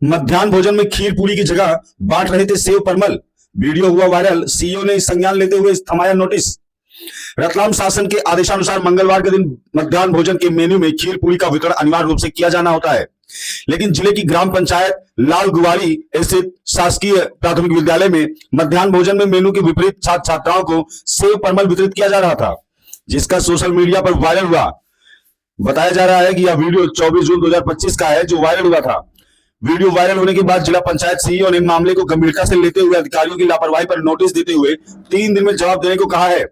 मध्याह्न भोजन में खीर पूरी की जगह बांट रहे थे सेव परमल। वीडियो हुआ वायरल। सीईओ ने संज्ञान लेते हुए थमाया नोटिस। रतलाम शासन के आदेशानुसार मंगलवार के दिन मध्याह्न भोजन के मेन्यू में खीर पूरी का वितरण अनिवार्य रूप से किया जाना होता है, लेकिन जिले की ग्राम पंचायत लालगुवाड़ी स्थित शासकीय प्राथमिक विद्यालय में मध्याह्न भोजन में मेनू के विपरीत छात्र छात्राओं को सेव परमल वितरित किया जा रहा था, जिसका सोशल मीडिया पर वायरल हुआ। बताया जा रहा है कि यह वीडियो 24 जून 2025 का है जो वायरल हुआ था। वीडियो वायरल होने के बाद जिला पंचायत सीईओ ने मामले को गंभीरता से लेते हुए अधिकारियों की लापरवाही पर नोटिस देते हुए 3 दिन में जवाब देने को कहा है,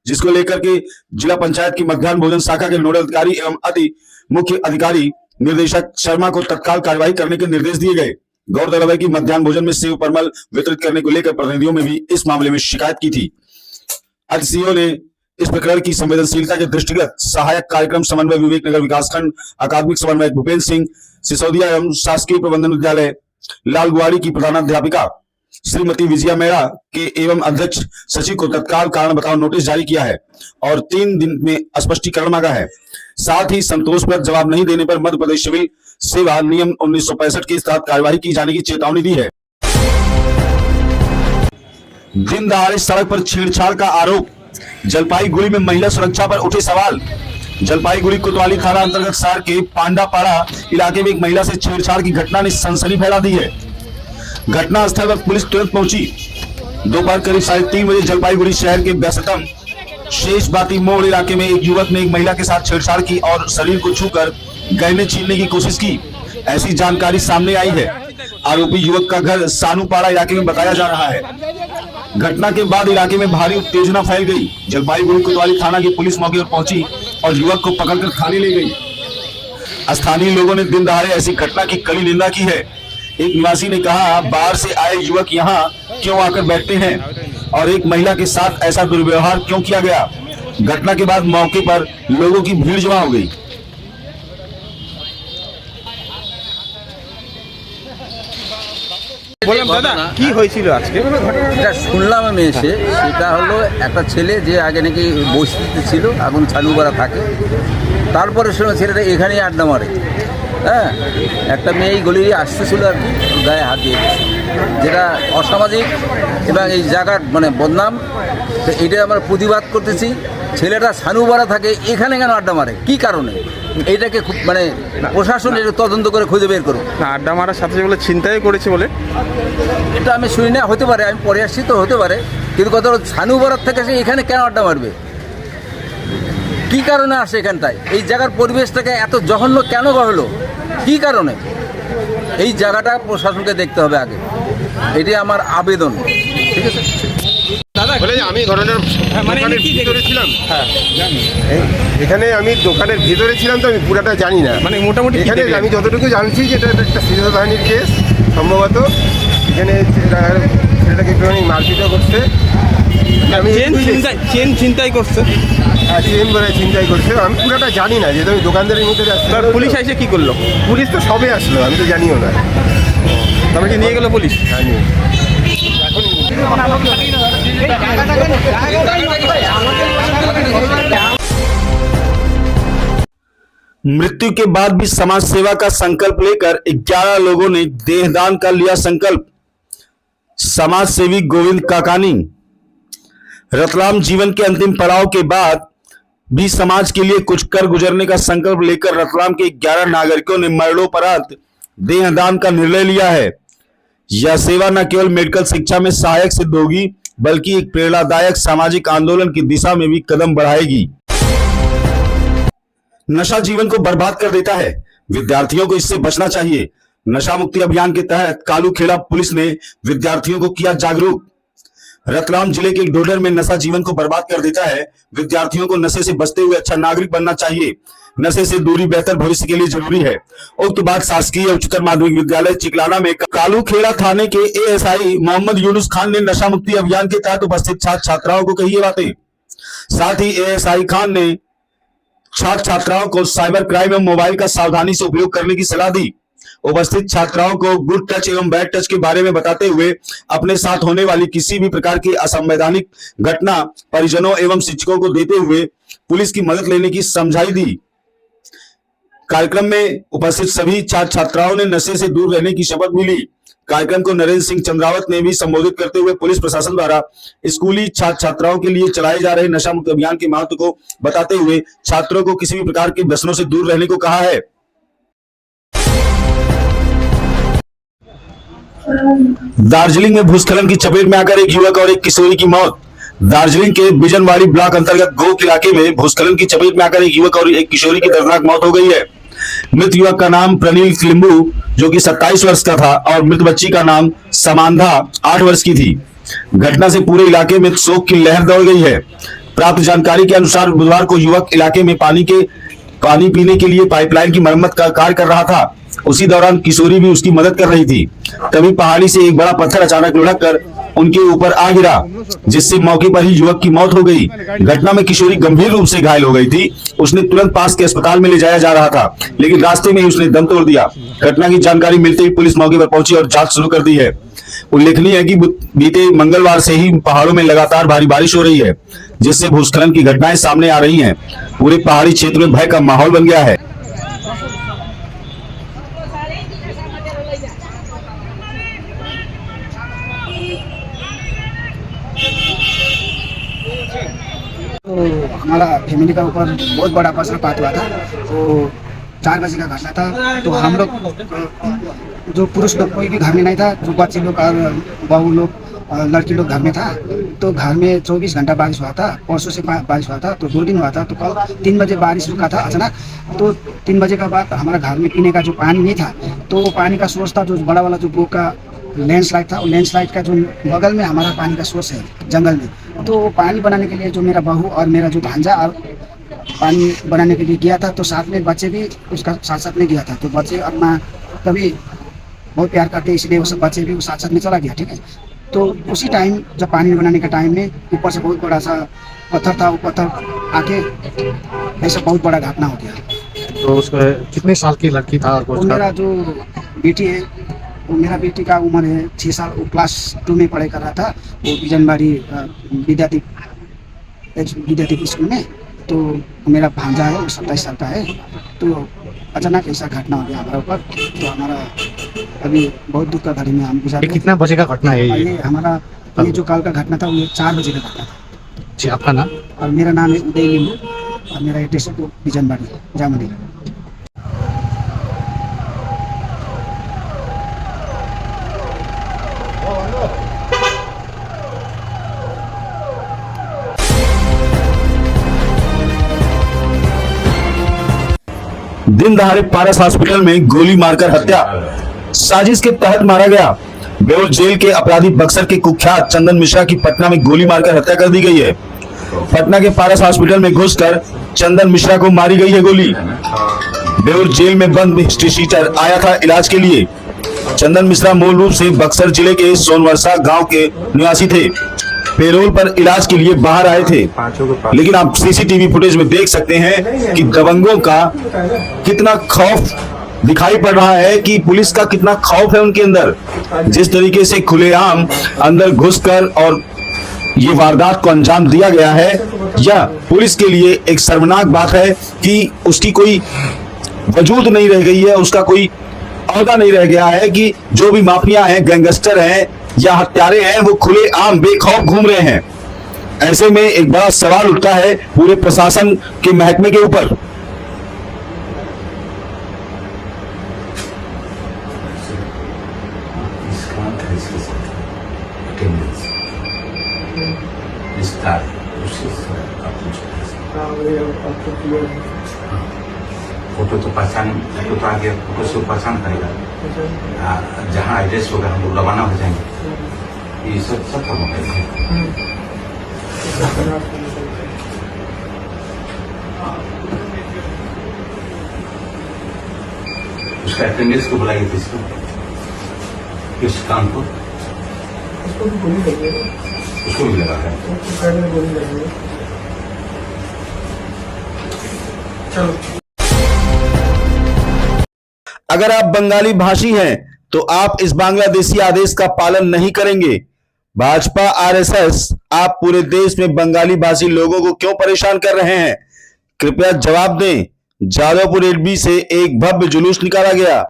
जिसको लेकर के जिला पंचायत की मध्याह्न भोजन शाखा के नोडल अधिकारी एवं अति मुख्य अधिकारी निर्देशक शर्मा को तत्काल कार्रवाई करने के निर्देश दिए गए। गौरतलब है कि मध्याह्न भोजन में सेव परमल वितरित करने को लेकर प्रतिनिधियों में भी इस मामले में शिकायत की थी। आज सीईओ ने इस प्रकरण की संवेदनशीलता के दृष्टिगत सहायक कार्यक्रम समन्वय विवेक नगर विकासखंड अकादमिक समन्वय भूपेन्द्र सिंह सिसोदिया एवं शासकीय प्रबंधन विद्यालय लालगुवाड़ी की प्रधानाध्यापिका श्रीमती विजया मेहरा के एवं अध्यक्ष सचिव को तत्काल कारण बताओ नोटिस जारी किया है और 3 दिन में स्पष्टीकरण मांगा है। साथ ही संतोषप्रद जवाब नहीं देने पर मध्य प्रदेश सिविल सेवा नियम 1965 के तहत कार्यवाही की जाने की चेतावनी दी है। दिन दहाड़े सड़क पर छेड़छाड़ का आरोप। जलपाईगुड़ी में महिला सुरक्षा पर उठे सवाल। जलपाईगुड़ी कोतवाली थाना अंतर्गत सार के पांडापाड़ा इलाके में एक महिला से छेड़छाड़ की घटना ने सनसनी फैला दी है। घटना स्थल पर पुलिस तुरंत पहुंची। दोपहर करीब 3:30 बजे जलपाईगुड़ी शहर के व्यस्ततम शेषबाती मोड़ इलाके में एक युवक ने एक महिला के साथ छेड़छाड़ की और शरीर को छूकर गहने छीनने की कोशिश की, ऐसी जानकारी सामने आई है। आरोपी युवक का घर सानूपाड़ा इलाके में बताया जा रहा है। घटना के बाद इलाके में भारी उत्तेजना फैल गई। जलपाईगुड़ी कोतवाली थाना की पुलिस मौके पर पहुंची और युवक को पकड़कर थाने ले गई। स्थानीय लोगों ने दिन दहाड़े ऐसी घटना की कड़ी निंदा की है। एक निवासी ने कहा, बाहर से आए युवक यहाँ क्यों आकर बैठते हैं और एक महिला के साथ ऐसा दुर्व्यवहार क्यों किया गया। घटना के बाद मौके पर लोगों की भीड़ जमा हो गई। বললাম দাদা কি হয়েছিল আজকে? এটা শুনলাম আমি এসে, সেটা হলো একটা ছেলে যে আগে নাকি বস্তিতে ছিল, এখন ছানুপাড়া থাকে। তারপরে শুনে ছেলেটা এখানেই আড্ডা মারে। হ্যাঁ, একটা মেয়ে এই গলি আসতেছিল আর কি, গায়ে হাত দিয়ে গেছে, যেটা অসামাজিক এবং এই জায়গার মানে বদনাম। তো এটা আমরা প্রতিবাদ করতেছি। ছেলেটা ছানুপাড়া থাকে, এখানে কেন আড্ডা মারে, কি কারণে? এইটাকে খুব মানে প্রশাসন এটা তদন্ত করে খুঁজে বের করুক। না, আড্ডা মারার সাথে বলে ছিনতাই করেছে বলে এটা আমি শুনি না, হতে পারে, আমি পরে আসছি তো হতে পারে, কিন্তু কথা হলো ছানুপাড়ার থেকে সে এখানে কেন আড্ডা মারবে, কি কারণে আসে এখানটায়? এই জায়গার পরিবেশটাকে এত জঘন্য কেন হলো, কি কারণে? এই জায়গাটা প্রশাসনকে দেখতে হবে আগে, এটাই আমার আবেদন। ঠিক আছে দাদা, বলে যে আমি ঘটনার দোকানের ভিতরে ছিলাম। হ্যাঁ, এখানে আমি দোকানের ভিতরে ছিলাম, তো আমি পুরাটা জানি না। মানে মোটামুটি এখানে আমি যতটুকু জানছি যে এটা একটা সিদ্ধবাহিনীর কেস সম্ভবত। এখানে ছেলেটাকে একটুখানি মারপিটও করছে। আমি চেন ছিনতাই করছে, চেন বলে ছিনতাই করছে। আমি পুরাটা জানি না, যেহেতু আমি দোকানদারের মধ্যে যাচ্ছি। পুলিশ এসে কি করলো? পুলিশ তো সবে আসলো, আমি তো জানিও না। তারপরে কি নিয়ে গেল পুলিশ? জানি এখন मृत्यु के बाद भी समाज सेवा का संकल्प लेकर 11 लोगों ने देहदान का लिया संकल्प। समाज सेवी गोविंद काकानी। रतलाम जीवन के अंतिम पड़ाव के बाद भी समाज के लिए कुछ कर गुजरने का संकल्प लेकर रतलाम के 11 नागरिकों ने मरणोपरांत देहदान का निर्णय लिया है। यह सेवा न केवल मेडिकल शिक्षा में सहायक सिद्ध होगी, बल्कि एक प्रेरणादायक सामाजिक आंदोलन की दिशा में भी कदम बढ़ाएगी। नशा जीवन को बर्बाद कर देता है, विद्यार्थियों को इससे बचना चाहिए। नशा मुक्ति अभियान के तहत कालूखेड़ा पुलिस ने विद्यार्थियों को किया जागरूक। रतलाम जिले के डोडर में नशा जीवन को बर्बाद कर देता है, विद्यार्थियों को नशे से बचते हुए अच्छा नागरिक बनना चाहिए। नशे से दूरी बेहतर भविष्य के लिए जरूरी है। उक्त बात शासकीय उच्चतर माध्यमिक विद्यालय चिकलाना में कालूखेड़ा थाने के एएसआई मोहम्मद यूनुस खान ने नशा मुक्ति अभियान के तहत उपस्थित छात्र छात्राओं को कही ये बातें। साथ ही एएसआई खान ने छात्र छात्राओं को साइबर क्राइम एवं मोबाइल का सावधानी से उपयोग करने की सलाह दी। उपस्थित छात्राओं को गुड टच एवं बैड टच के बारे में बताते हुए अपने साथ होने वाली किसी भी प्रकार की असंवैधानिक घटना परिजनों एवं शिक्षकों को देते हुए पुलिस की मदद लेने की समझाई दी। कार्यक्रम में उपस्थित सभी छात्र छात्राओं ने नशे से दूर रहने की शपथ भी ली। कार्यक्रम को नरेंद्र सिंह चंद्रावत ने भी संबोधित करते हुए पुलिस प्रशासन द्वारा स्कूली छात्र छात्राओं के लिए चलाए जा रहे नशा मुक्त अभियान के महत्व को बताते हुए छात्रों को किसी भी प्रकार के व्यसनों से दूर रहने को कहा है। दार्जिलिंग में भूस्खलन की चपेट में आकर एक युवक और एक किशोरी की मौत। दार्जिलिंग के बिजनवाड़ी ब्लॉक अंतर्गत गोक इलाके में भूस्खलन की चपेट में आकर एक युवक और एक किशोरी की दर्दनाक मौत हो गई है। मृत युवक का नाम प्रनील किलिम्बू जो कि 27 वर्ष का था और मृत बच्ची का नाम समांधा 8 वर्ष की थी। घटना से पूरे इलाके में शोक की लहर दौड़ गई है। प्राप्त जानकारी के अनुसार बुधवार को युवक इलाके में पानी पीने के लिए पाइपलाइन की मरम्मत का कार्य कर रहा था। उसी दौरान किशोरी भी उसकी मदद कर रही थी। तभी पहाड़ी से एक बड़ा पत्थर अचानक लुढ़क कर उनके ऊपर आ गिरा, जिससे मौके पर ही युवक की मौत हो गई। घटना में किशोरी गंभीर रूप से घायल हो गई थी। उसने तुरंत पास के अस्पताल में ले जाया जा रहा था, लेकिन रास्ते में ही उसने दम तोड़ दिया। घटना की जानकारी मिलते ही पुलिस मौके पर पहुंची और जांच शुरू कर दी है। उल्लेखनीय है कि बीते मंगलवार से ही पहाड़ों में लगातार भारी बारिश हो रही है, जिससे भूस्खलन की घटनाएं सामने आ रही हैं। पूरे पहाड़ी क्षेत्र में भय का माहौल बन गया है। तो हमारा फैमिली का ऊपर बहुत बड़ा वज्रपात हुआ था। तो 4 बजे का घटना था। तो हम लोग जो पुरुष लोग कोई भी घर में नहीं था, जो बच्चे लोग और बहू लोग और लड़की लोग घर में था। तो घर में 24 घंटा बारिश हुआ था। परसों से बारिश हुआ था, तो 2 दिन हुआ था। तो कल 3 बजे बारिश रुका था अचानक। तो 3 बजे के बाद हमारा घर में पीने का जो पानी नहीं था, तो पानी का सोर्स था जो बड़ा वाला जो गो का लैंडस्लाइड था। वो लैंडस्लाइड का जो बगल में हमारा पानी का सोर्स है जंगल में। तो पानी बनाने के लिए जो मेरा बहू और मेरा जो भांजा और पानी बनाने के लिए गया था, तो साथ में बच्चे भी उसका साथ साथ में गया था। तो बच्चे और माँ तभी बहुत प्यार करते, इसलिए वो सब बच्चे भी साथ साथ में चला गया। ठीक है। तो उसी टाइम जब पानी बनाने के टाइम में ऊपर से बहुत बड़ा सा पत्थर था, वो पत्थर आके ऐसा बहुत बड़ा घटना हो गया। तो उसका कितने साल की लड़की था? और वो मेरा जो बेटी है, वो मेरा बेटी का उम्र है 6 साल। वो क्लास 2 में पढ़ाई कर रहा था। वो बिजनबाड़ी विद्यार्थी स्कूल में। तो मेरा भांजा है, वो 27 साल का है। तो अचानक ऐसा घटना हो गया हमारे ऊपर। तो हमारा अभी बहुत दुख का घड़ी में हम गुजारे। कितना बजे का घटना है ये हमारा ये जो कल का घटना था, वो 4 बजे का घटना था। जी, आपका नाम? और मेरा नाम है उदय लिंबू और मेरा एड्रेस है बिजनबाड़ी जामुनी। दिन दहाड़े पारस हॉस्पिटल में गोली मारकर हत्या। साजिश के तहत मारा गया। बेउर जेल के अपराधी बक्सर के कुख्यात चंदन मिश्रा की पटना में गोली मारकर हत्या कर दी गई है। पटना के पारस हॉस्पिटल में घुसकर चंदन मिश्रा को मारी गई है गोली। बेउर जेल में बंद हिस्ट्रीशीटर आया था इलाज के लिए। चंदन मिश्रा मूल रूप से बक्सर जिले के सोनवर्षा गांव के निवासी थे। पेरोल पर इलाज के लिए बाहर आए थे, लेकिन आप सीसीटीवी फुटेज में देख सकते हैं कि दबंगों का कितना खौफ दिखाई पड़ रहा है, कि पुलिस का कितना खौफ है उनके अंदर। जिस तरीके से खुलेआम अंदर घुसकर और ये वारदात को अंजाम दिया गया है, यह पुलिस के लिए एक शर्मनाक बात है कि उसकी कोई वजूद नहीं रह गई है, उसका कोई औहदा नहीं रह गया है कि जो भी माफिया हैं, गैंगस्टर हैं या हत्यारे हैं, वो खुले आम बेखौफ घूम रहे हैं। ऐसे में एक बड़ा सवाल उठता है पूरे प्रशासन के महकमे के ऊपर। फोटो तो पहचान, फोटो तो आगे फोटो से पहचान करेगा। जहाँ एड्रेस होगा हम लोग रवाना हो जाएंगे। ये सब काम करेंगे। उसका अटेंडेंस को बुलाइए थे इसको, किस काम को? उसको भी लगा है। अगर आप बंगाली भाषी हैं तो आप इस बांग्लादेशी आदेश का पालन नहीं करेंगे। भाजपा आरएसएस आप पूरे देश में बंगाली भाषी लोगों को क्यों परेशान कर रहे हैं? कृपया जवाब दें। जादवपुर एडबी से एक भव्य जुलूस निकाला गया।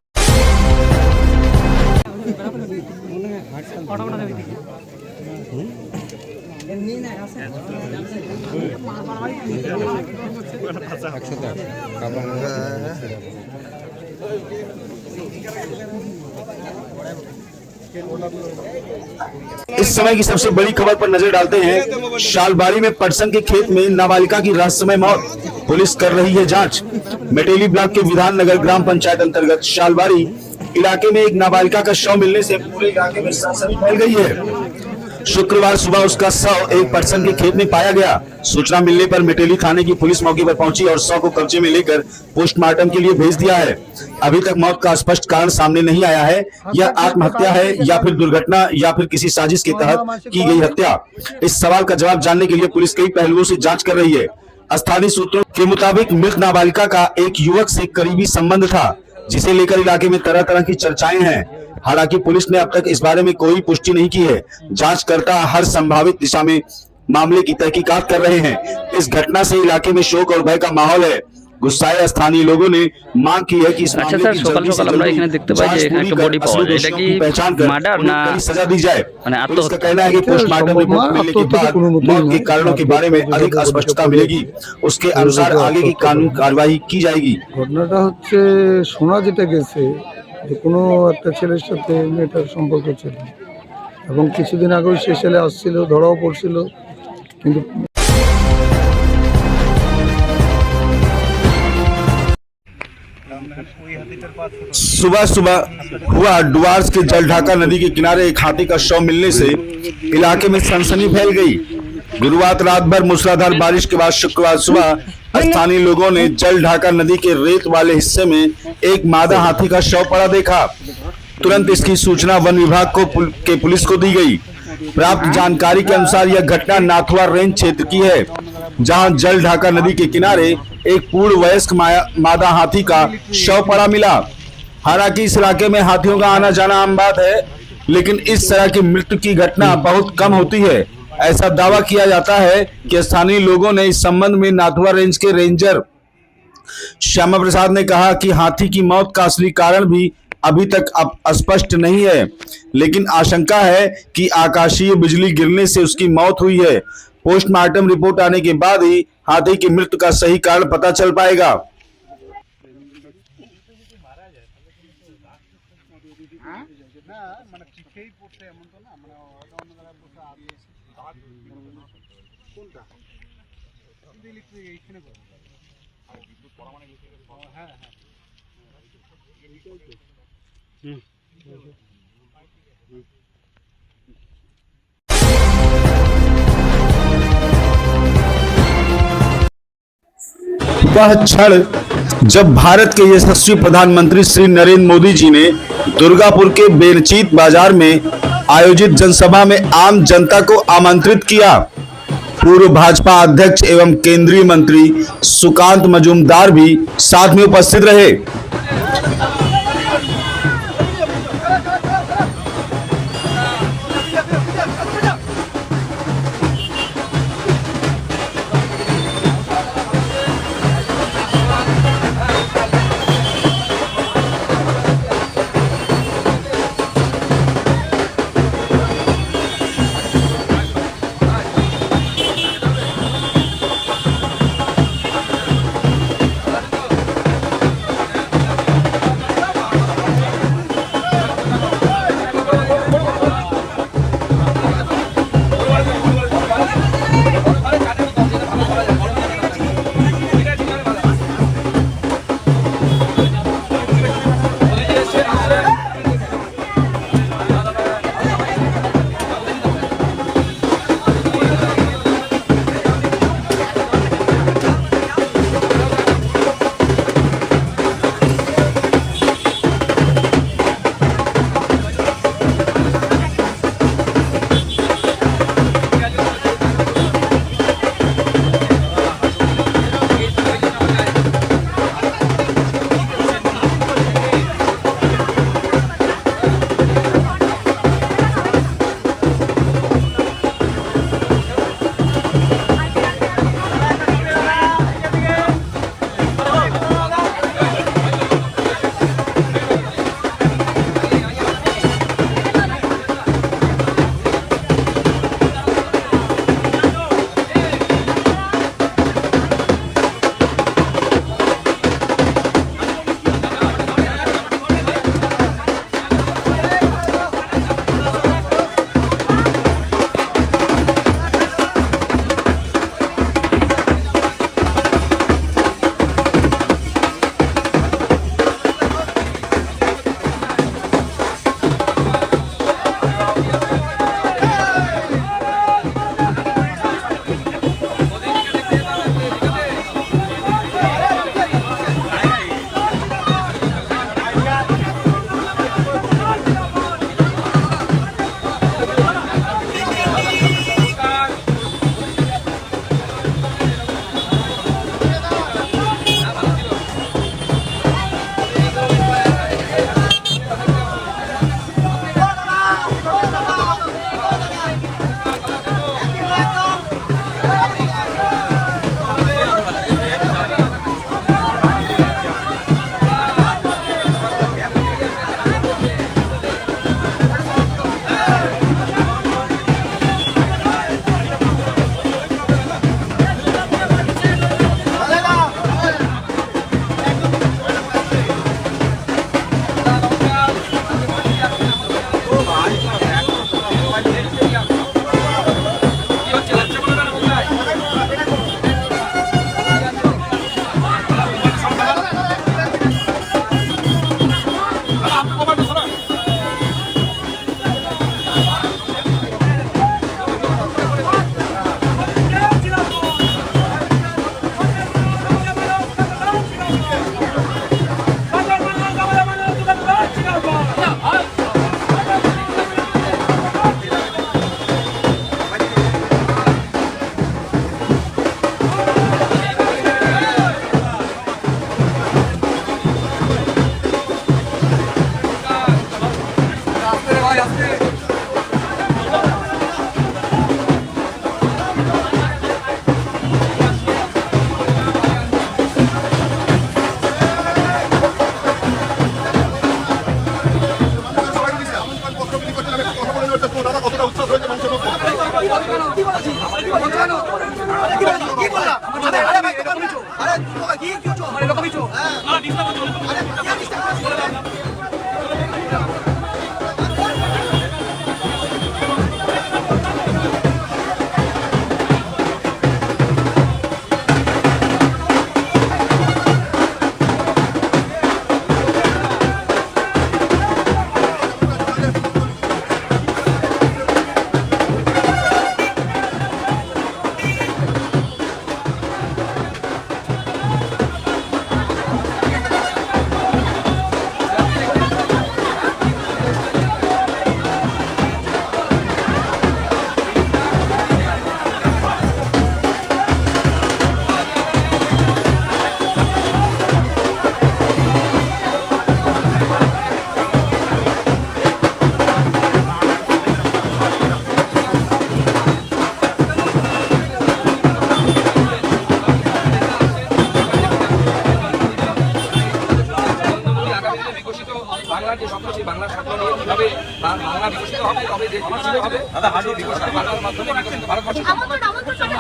इस समय की सबसे बड़ी खबर पर नजर डालते हैं। शालबारी में पटसन के खेत में नाबालिका की रहस्यमय मौत, पुलिस कर रही है जांच। मेटेली ब्लॉक के विधान नगर ग्राम पंचायत अंतर्गत शालबारी इलाके में एक नाबालिका का शव मिलने से पूरे इलाके में सनसनी फैल गई है। शुक्रवार सुबह उसका शव एक पटसन के खेत में पाया गया। सूचना मिलने पर मेटेली थाने की पुलिस मौके पर पहुंची और शव को कब्जे में लेकर पोस्टमार्टम के लिए भेज दिया है। अभी तक मौत का स्पष्ट कारण सामने नहीं आया है। यह आत्महत्या है या फिर दुर्घटना या फिर किसी साजिश के तहत की गई हत्या। इस सवाल का जवाब जानने के लिए पुलिस कई पहलुओं से जांच कर रही है। स्थानीय सूत्रों के मुताबिक मृत नाबालिका का एक युवक से करीबी संबंध था, जिसे लेकर इलाके में तरह तरह की चर्चाएं हैं। हालांकि पुलिस ने अब तक इस बारे में कोई पुष्टि नहीं की है। जांचकर्ता हर संभावित दिशा में मामले की तहकीकात कर रहे हैं। इस घटना से इलाके में शोक और भय का माहौल है। गुस्साए स्थानीय लोगों ने मांग की है कि इस আচ্ছা मामले স্যার, की সকাল जल्दी से সকাল আমরা जल्दी এখানে দেখতে পাই যে जांच এখানে पूरी একটা कर বডি পাওয়া असली যায়। এটা दोषियों কি की पहचान कर মার্ডার उन्हें না कड़ी सजा दी जाए। মানে पुलिस का আত্মহত্যা? कहना है कि पोस्टमार्टम रिपोर्ट मिलने के बाद मौत के कारणों के बारे में अधिक स्पष्टता मिलेगी। उसके अनुसार आगे की कानूनी कार्रवाई की जाएगी। ঘটনাটা হচ্ছে শোনা যেটা গেছে যে কোনো একটা ছেলের সাথে মেয়েটার সম্পর্ক ছিল এবং কিছুদিন আগেও সে ছেলে আসছিল, ধরাও পড়ছিল, কিন্তু सुबह सुबह हुआ डुआर्स के जलढाका नदी के किनारे एक हाथी का शव मिलने से इलाके में सनसनी फैल गई। गुरुवार रात भर मूसलाधार बारिश के बाद शुक्रवार सुबह स्थानीय लोगों ने जलढाका नदी के रेत वाले हिस्से में एक मादा हाथी का शव पड़ा देखा। तुरंत इसकी सूचना वन विभाग के पुलिस को दी गई। प्राप्त जानकारी के अनुसार यह घटना नाथुआ रेंज क्षेत्र की है, जहां जलढाका नदी के किनारे एक पूर्ण वयस्क मादा हाथी का शव पड़ा मिला। हालांकि इस इलाके में हाथियों का आना जाना आम बात है, लेकिन इस तरह की मृत्यु की घटना बहुत कम होती है। ऐसा दावा किया जाता है कि स्थानीय लोगों ने इस संबंध में नाथुआ रेंज के रेंजर श्यामा प्रसाद ने कहा कि हाथी की मौत का असली कारण भी अभी तक स्पष्ट नहीं है, लेकिन आशंका है कि आकाशीय बिजली गिरने से उसकी मौत हुई है। पोस्टमार्टम रिपोर्ट आने के बाद ही हाथी की मृत्यु का सही कारण पता चल पाएगा। वह क्षण जब भारत के यशस्वी प्रधानमंत्री श्री नरेंद्र मोदी जी ने दुर्गापुर के बेरचीत बाजार में आयोजित जनसभा में आम जनता को आमंत्रित किया। पूर्व भाजपा अध्यक्ष एवं केंद्रीय मंत्री सुकांत मजूमदार भी साथ में उपस्थित रहे। হবে, তবে দেশ বিকশিত হবে। বিকশিত বাংলার মাধ্যমে বিকশিত ভারতবর্ষ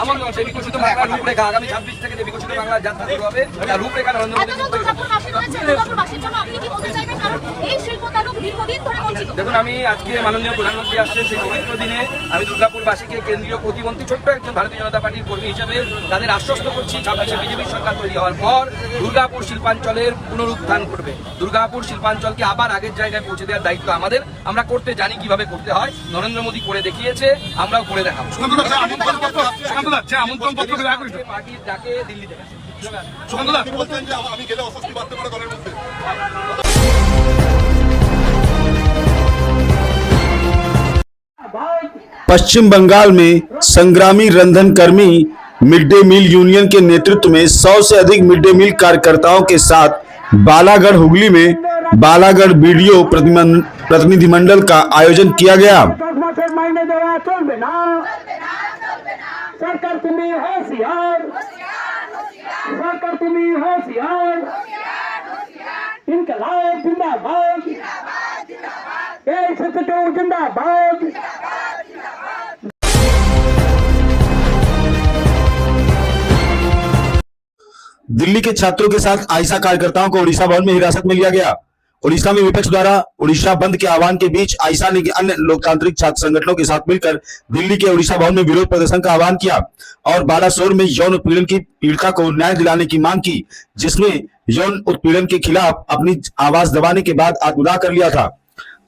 আমন্ত্রণ, সেই বিকশিত বাংলার রূপরেখা আগামী 26 থেকে যে বিকশিত বাংলার যাত্রা শুরু হবে, তার রূপরেখা নরেন্দ্র মোদী দেখুন, আমি আজকে মাননীয় প্রধানমন্ত্রী আসছেন সেই পবিত্র দিনে আমি দুর্গাপুরবাসীকে কেন্দ্রীয় প্রতিমন্ত্রী ছোট্ট একজন ভারতীয় জনতা পার্টির কর্মী হিসেবে তাদের আশ্বস্ত করছি 26 বিজেপি সরকার তৈরি হওয়ার পর দুর্গাপুর শিল্পাঞ্চলের পুনরুত্থান করবে। দুর্গাপুর শিল্পাঞ্চলকে আবার আগের জায়গায় পৌঁছে দেওয়ার দায়িত্ব আমাদের। আমরা করতে জানি কিভাবে করতে হয়, নরেন্দ্র মোদী করে দেখিয়েছে, আমরাও করে দেখাবো। পার্টির ডাকে দিল্লি থেকে पश्चिम बंगाल में संग्रामी रंधन कर्मी मिड डे मील यूनियन के नेतृत्व में 100 से अधिक मिड डे मील कार्यकर्ताओं के साथ बालागढ़ हुगली में बालागढ़ बीडीओ प्रतिनिधिमंडल का आयोजन किया गया। दिल्ली के छात्रों के साथ आइसा कार्यकर्ताओं को उड़ीसा भवन में हिरासत में लिया गया। उड़ीसा में विपक्ष द्वारा उड़ीसा बंद के आह्वान के बीच आइसा ने अन्य लोकतांत्रिक छात्र संगठनों के साथ मिलकर दिल्ली के उड़ीसा भवन में विरोध प्रदर्शन का आह्वान किया और बालासोर में यौन उत्पीड़न की पीड़िता को न्याय दिलाने की मांग की, जिसमें यौन उत्पीड़न के खिलाफ अपनी आवाज दबाने के बाद आत्मदाह कर लिया था।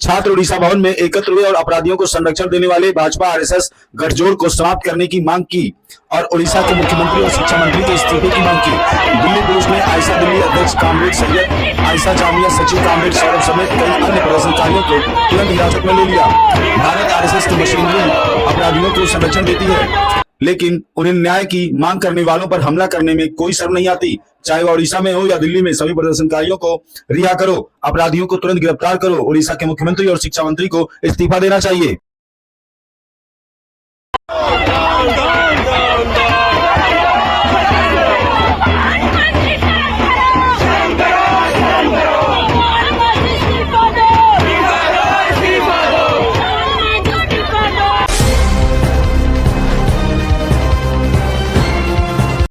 छात्र उड़ीसा भवन में एकत्र हुए और अपराधियों को संरक्षण देने वाले भाजपा आरएसएस गठजोड़ को समाप्त करने की मांग की और उड़ीसा के मुख्यमंत्री और शिक्षा मंत्री के इस्तीफे की मांग की। दिल्ली पुलिस ने आइसा दिल्ली अध्यक्ष कामरेड सैयद, आइसा जामिया सचिव कामरेड सौरभ समेत कई अन्य प्रदर्शनकारियों को तुरंत हिरासत में ले लिया। भारत आरएसएस की मशीनरी अपराधियों को संरक्षण देती है, लेकिन उन्हें न्याय की मांग करने वालों पर हमला करने में कोई शर्म नहीं आती। चाहे वह उड़ीसा में हो या दिल्ली में, सभी प्रदर्शनकारियों को रिहा करो, अपराधियों को तुरंत गिरफ्तार करो। उड़ीसा के मुख्यमंत्री और शिक्षा मंत्री को इस्तीफा देना चाहिए।